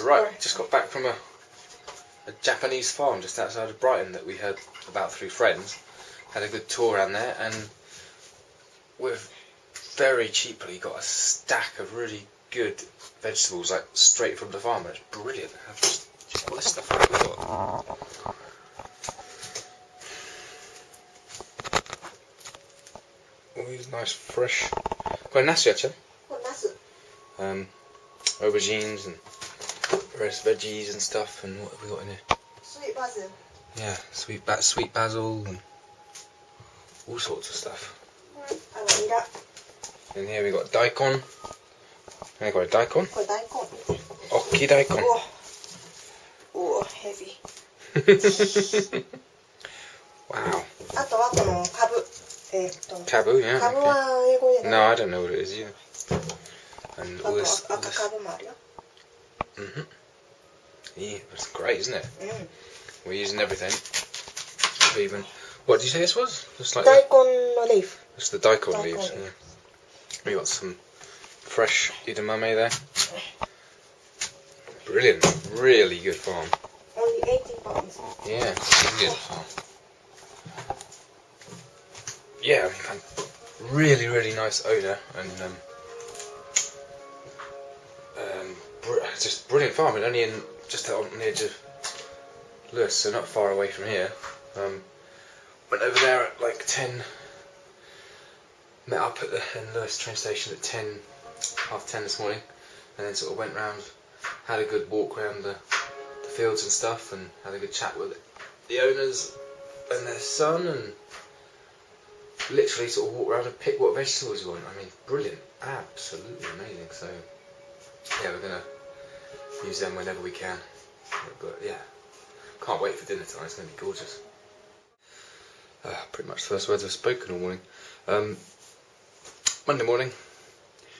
Right, just got back from a Japanese farm just outside of Brighton that we heard about through friends. Had a good tour around there, and we've very cheaply got a stack of really good vegetables, like straight from the farmer. It's brilliant. Just all this stuff we've got. All these nice fresh. Got nasu actually. Aubergines and roast veggies and stuff, and what have we got in here? Sweet basil. Yeah, sweet basil and all sorts of stuff. And here we got daikon. I got a daikon. Oki daikon. Oh, heavy. Wow. あとはこのカブ。Kabu, yeah. カブは英語で No, I don't know what it is either. And all this. 赤カブもあるよ。Yeah, it's great, isn't it? We're using everything. Even. What did you say this was? Just like daikon no leaf. It's the daikon leaves. Yeah. We got some fresh edamame there. Brilliant, really good farm. Only 18 pounds. Yeah, brilliant farm. Yeah, I mean, really nice odour and just brilliant farm. And only just on the edge of Lewis, so not far away from here. Went over there at like 10. Met up at the Lewis train station at 10:30 this morning, and then sort of went round, had a good walk around the fields and stuff, and had a good chat with the owners and their son, and literally sort of walk around and pick what vegetables you want. I mean, brilliant, absolutely amazing. So yeah, we're gonna use them whenever we can. But yeah, can't wait for dinner tonight. It's gonna be gorgeous. Pretty much the first words I've spoken all morning. Monday morning,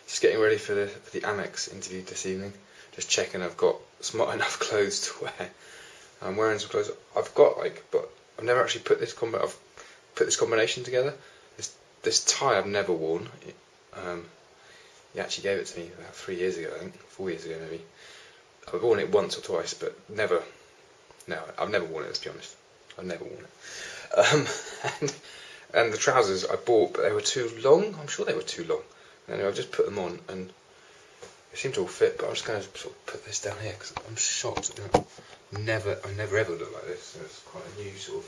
just getting ready for the Addicts interview this evening. Just checking I've got smart enough clothes to wear. I'm wearing some clothes I've got, but I've never actually put this combination together. This tie I've never worn. He actually gave it to me about 3 years ago, I think, 4 years ago maybe. I've worn it once or twice, but never. No, I've never worn it. Let's be honest, I've never worn it. And the trousers I bought, but they were too long. I'm sure they were too long. Anyway, I've just put them on, and they seem to all fit. But I'm just going to sort of put this down here because I'm shocked. I never ever looked like this. So it's quite a new sort of.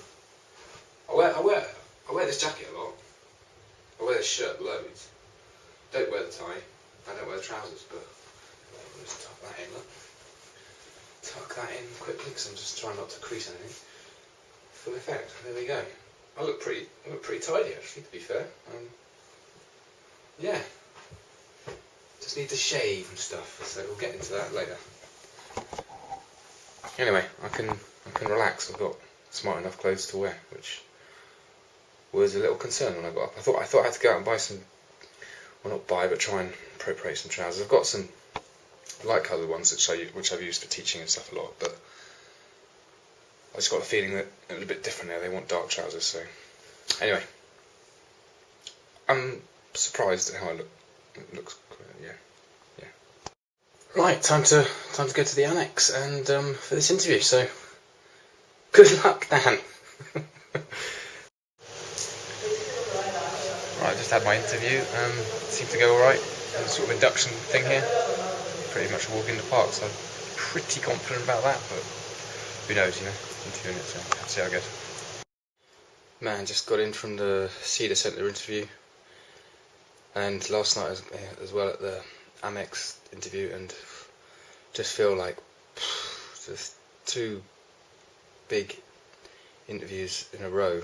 I wear this jacket a lot. I wear this shirt loads. Don't wear the tie. I don't wear the trousers, but I'll just tuck that in. Look. Tuck that in quickly because I'm just trying not to crease anything. Full effect. There we go. I look pretty tidy actually, to be fair. Yeah. Just need to shave and stuff, so we'll get into that later. Anyway, I can relax. I've got smart enough clothes to wear, which was a little concern when I got up. I thought I had to go out and buy some, well, not buy, but try and appropriate some trousers. I've got some light coloured ones which I've used for teaching and stuff a lot, but I just got a feeling that a little bit different now. They want dark trousers, so anyway, I'm surprised at how I look. It looks, yeah. Right, time to go to the Addicts and for this interview. So, good luck, Dan. Right, I just had my interview. Seemed to go all right. Sort of induction thing here. Pretty much a walk in the park, so I'm pretty confident about that. But who knows, interviewing it, so let's see how it goes. Man, just got in from the Cedar Centre interview, and last night as well at the Amex interview, and just feel like just 2 big interviews in a row,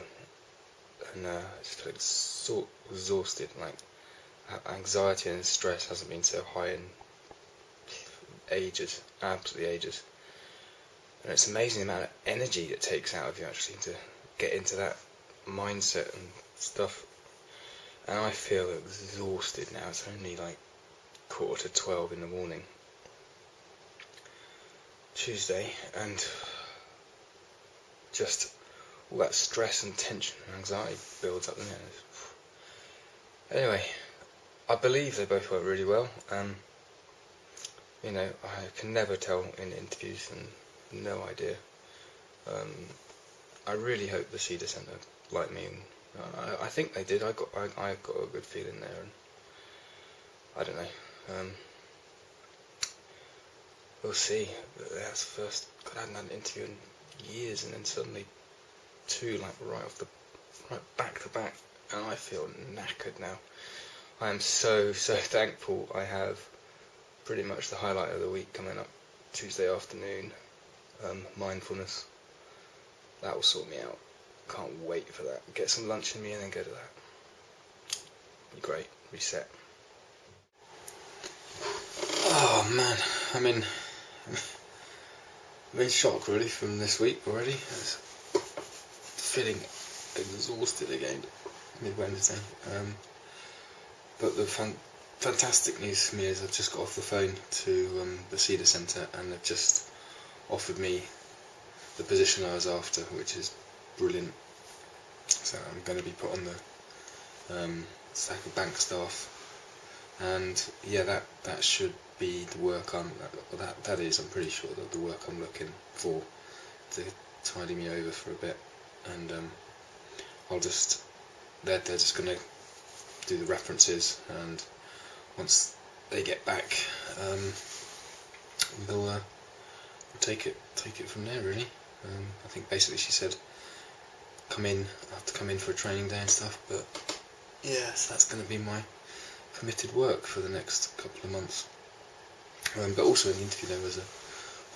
and I just feel so exhausted. Like anxiety and stress hasn't been so high in ages, absolutely ages. And it's amazing the amount of energy it takes out of you actually to get into that mindset and stuff. And I feel exhausted now. It's only like 11:45 in the morning, Tuesday, and just all that stress and tension and anxiety builds up in there. Anyway, I believe they both work really well. you know, I can never tell in interviews, and no idea. I really hope the Cedar Centre liked me, and I think they did. I got a good feeling there, and I don't know. We'll see. But that's the first. God, I hadn't had an interview in years, and then suddenly two, like right back to back, and I feel knackered now. I am so thankful I have pretty much the highlight of the week coming up Tuesday afternoon. Mindfulness. That will sort me out. Can't wait for that. Get some lunch in me and then go to that. Be great. Reset. Oh man, I'm in shock really from this week already. I'm feeling exhausted again mid-Wednesday. But the fantastic news for me is I've just got off the phone to the Cedar Centre, and they've just offered me the position I was after, which is brilliant. So I'm going to be put on the stack of bank staff, and yeah, that should be the work I'm pretty sure that the work I'm looking for to tidy me over for a bit, and they're just going to do the references, and once they get back, we'll take it from there really. I think basically she said I have to come in for a training day and stuff, but yeah, so that's going to be my committed work for the next couple of months. But also in the interview there was a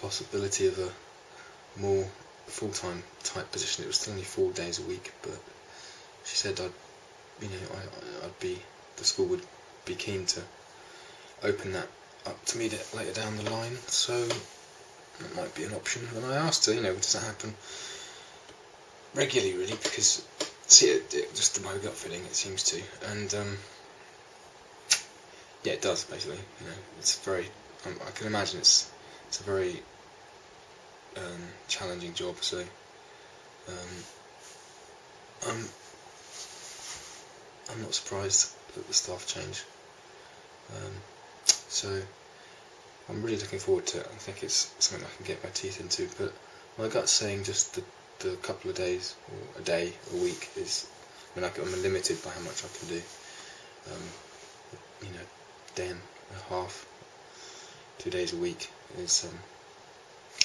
possibility of a more full-time type position. It was still only 4 days a week, but she said the school would be keen to open that up to me later down the line, so that might be an option. And I asked her, does that happen regularly really, because it just my gut feeling it seems to, and yeah, it does basically. It's very I can imagine it's a very challenging job, so I'm not surprised that the staff change. So I'm really looking forward to it. I think it's something I can get my teeth into, but my gut's saying just the couple of days, or a day, a week is, I'm limited by how much I can do. Day and a half, 2 days a week is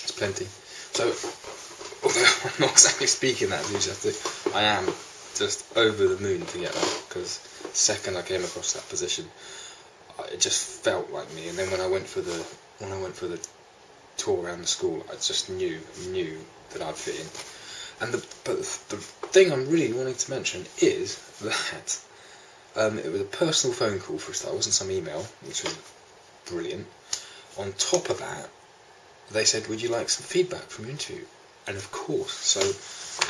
it's plenty. So although I'm not exactly speaking that enthusiastic, I am just over the moon to get that, because the second I came across that position, it just felt like me. And then when I went for the tour around the school, I just knew that I'd fit in. And but the thing I'm really wanting to mention is that it was a personal phone call for a start. It wasn't some email, which was brilliant. On top of that, they said, "Would you like some feedback from your interview?" And of course, so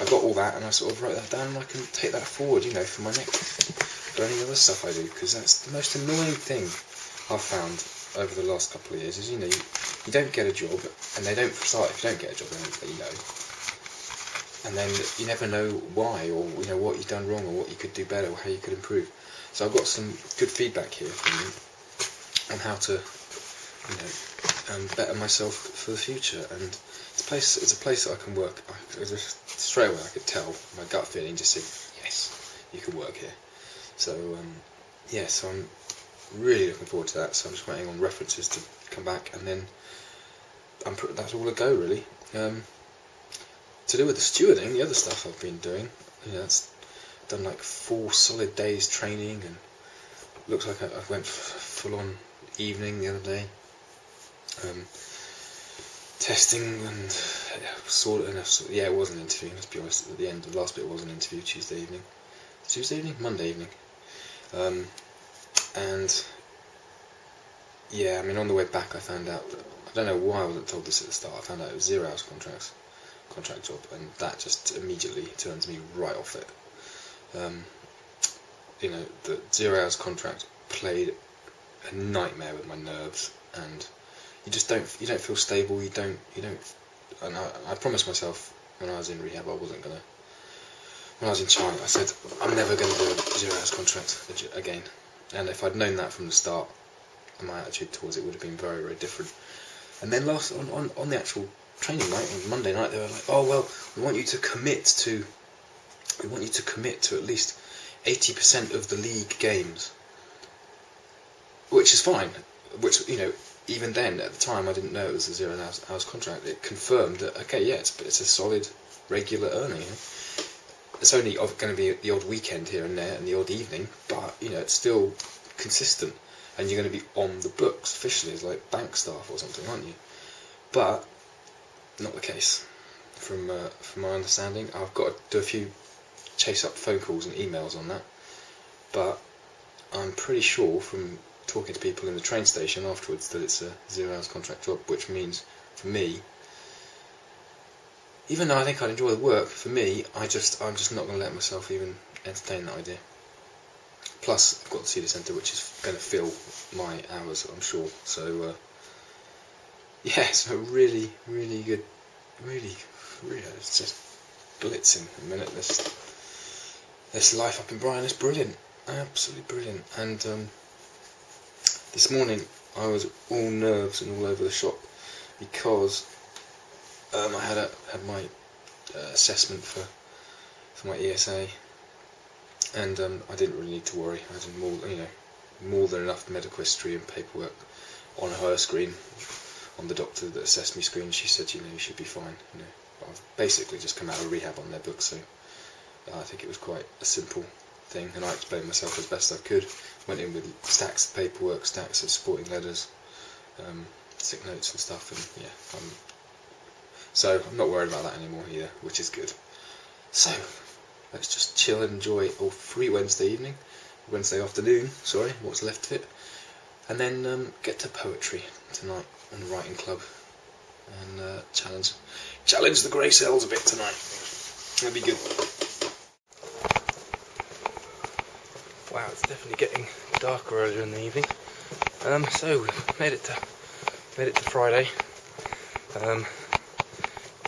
I got all that, and I sort of wrote that down, and I can take that forward, for my for any other stuff I do, because that's the most annoying thing I've found over the last couple of years. Is you don't get a job, and they don't start if you don't get a job, they don't let you know, and then you never know why, or what you've done wrong, or what you could do better, or how you could improve. So I've got some good feedback here from you on how to better myself for the future, and it's a place that I can work. Straight away I could tell, my gut feeling just said, yes, you can work here. So so I'm really looking forward to that. So I'm just waiting on references to come back, and then that's all a go really. To do with the stewarding, the other stuff I've been doing, that's done like 4 solid days training, and looks like I went full on evening the other day. Testing and it was an interview, let's be honest. At the end, the last bit was an interview, Monday evening. And yeah, on the way back I found out that, I don't know why I wasn't told this at the start, I found out it was 0 hours contract job, and that just immediately turns me right off it. The 0 hours contract played a nightmare with my nerves, and you don't feel stable, you don't, and I promised myself when I was in rehab when I was in China, I said, I'm never going to do a 0 hours contract again, and if I'd known that from the start, my attitude towards it would have been very, very different. And then on the actual training night, on Monday night, they were like, oh well, we want you to commit to at least 80% of the league games, which is fine. Which, you know, even then at the time I didn't know it was a 0 hours contract. It confirmed that okay, yeah, it's a solid regular earning. You know? It's only going to be the odd weekend here and there and the odd evening, but you know it's still consistent, and you're going to be on the books officially as like bank staff or something, aren't you? But not the case, from my understanding. I've got to do a few chase up phone calls and emails on that, but I'm pretty sure from talking to people in the train station afterwards that it's a 0 hours contract job, which means for me, even though I think I'd enjoy the work, for me, I'm just not going to let myself even entertain that idea. Plus, I've got the Cedar Centre, which is going to fill my hours, I'm sure. So, yeah, so really, really good, really, it's just blitzing a minute. This life up in Brighton is brilliant, absolutely brilliant. And this morning I was all nerves and all over the shop because I had my assessment for my ESA, and I didn't really need to worry. I had more than enough medical history and paperwork on her screen, on the doctor that assessed me screen. She said, you should be fine. I've basically just come out of rehab on their books, so I think it was quite a simple thing, and I explained myself as best I could. Went in with stacks of paperwork, stacks of supporting letters, sick notes and stuff, and yeah, so I'm not worried about that anymore either, which is good. So let's just chill and enjoy a free Wednesday afternoon, what's left of it, and then get to poetry tonight on the writing club, and challenge the grey cells a bit tonight. That'd be good. Wow, it's definitely getting darker earlier in the evening. So we've made it to Friday.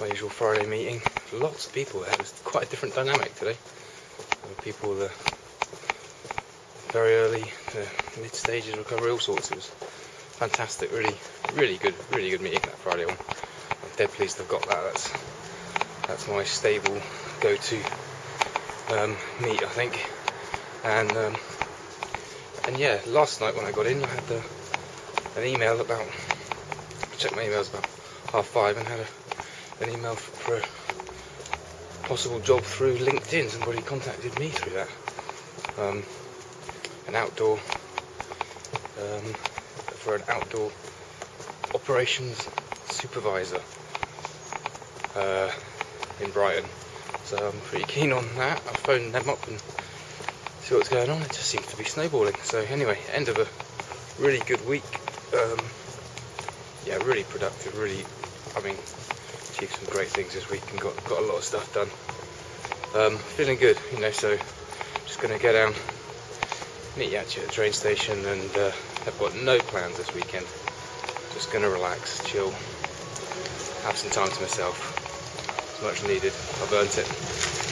My usual Friday meeting. Lots of people there. It's quite a different dynamic today. People very early to mid stages recovery, all sorts. It was fantastic. Really good meeting that Friday one. I'm dead pleased I've got that. That's my stable go-to meet, I think. And yeah, last night when I got in, I had an email I checked my emails about 5:30 and had an email for a possible job through LinkedIn. Somebody contacted me through that. For an outdoor operations supervisor in Brighton. So I'm pretty keen on that. I'll phone them up and see what's going on. It just seems to be snowballing. So anyway, end of a really good week. Yeah, really productive. Achieved some great things this week and got a lot of stuff done. Feeling good, so just going to go down, meet Yachi at the train station, and I've got no plans this weekend. Just going to relax, chill, have some time to myself. It's much needed. I've earned it.